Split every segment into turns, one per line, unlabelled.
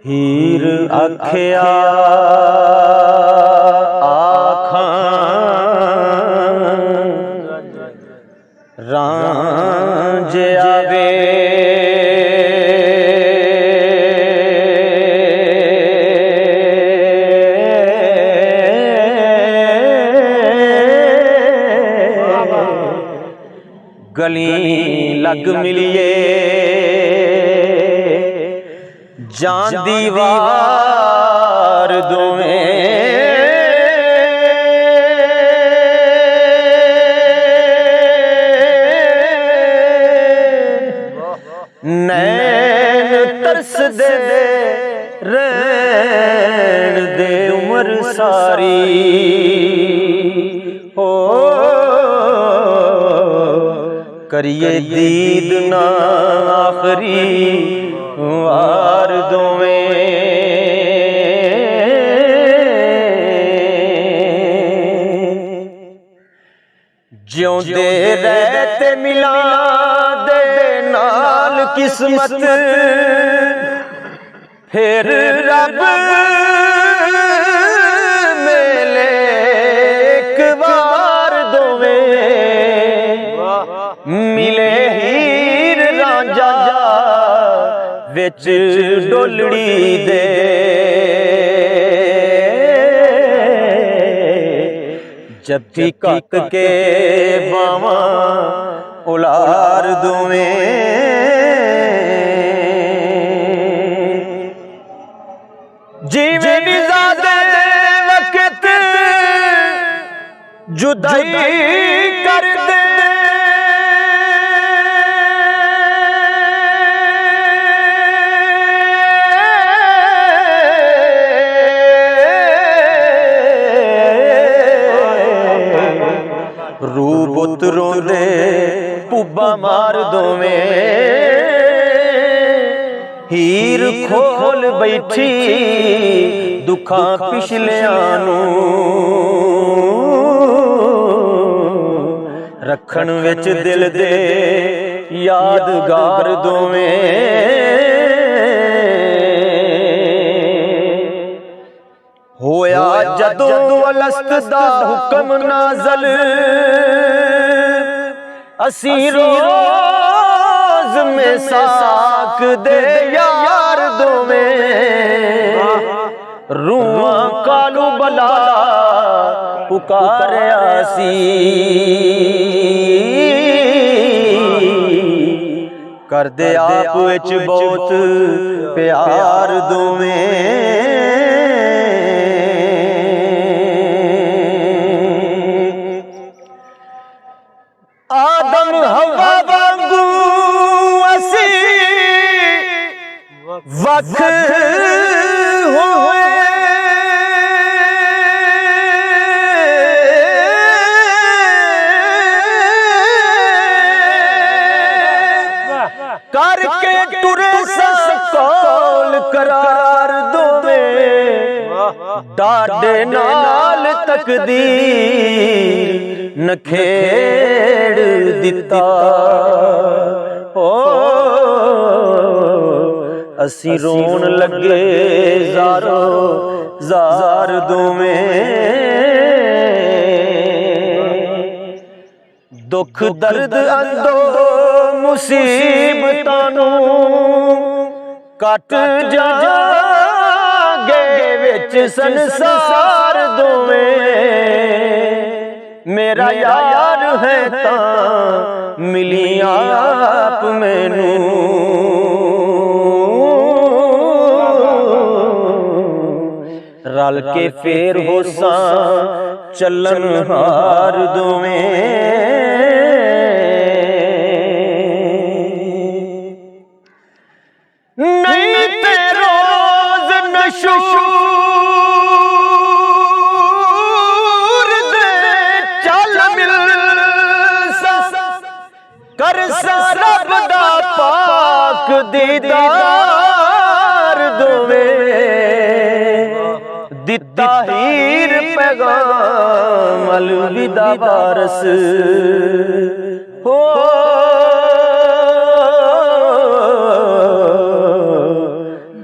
हीर आख्या आखां रांझ आवे गली लग मिलिए जांदी वार दोवें नैन तरस दे रैन दे उमर सारी हो करिए दीद ना आखरी वार दोवें जिउंदे रहते मिला दे नाल किस्मत फिर रब मेले एक बार दोवें मिले हीर रांझा विच डोलड़ी दे जफ्फी कक के बावां उलार दोवें जिवें निज़ादे वक्त जुदाई कर दे रूबुत रोंदे पुब्बा मार दोवें हीर खोल बैठी दुखां पिछलियां नूं रखण विच दिल दे यादगार दोवें होया जदों अलस्त दा हुक्म नाज़ल असी रोज़ में साक दे यार दोवें रूहां कालू बला पुकारिया सी कर दे आप विच बहुत प्यार दोवें आदम हवा वांगू असी वख होए करके टुरे सकौल करार दोवें डाडे नाल तकदीर नखेड़ दिता ओ असी रोन लगे ज़ारो ज़ार दोवें दुख दर्द अंदो मुसीबतां नूं कट जागे विच संसार दोवें मेरा यार है तां मिली आप मैनू रल के फेर होसां चलन हार दोवें नहीं ते रोज नशूर दे चल मिल कर रब दा पाक दीदार दोवें दिता हीर पैगाम अलविदा वारस हो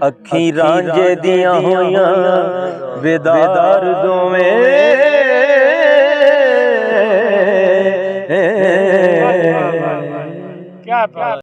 अखी रांझे दियां होइयां बेदार दोवें क्या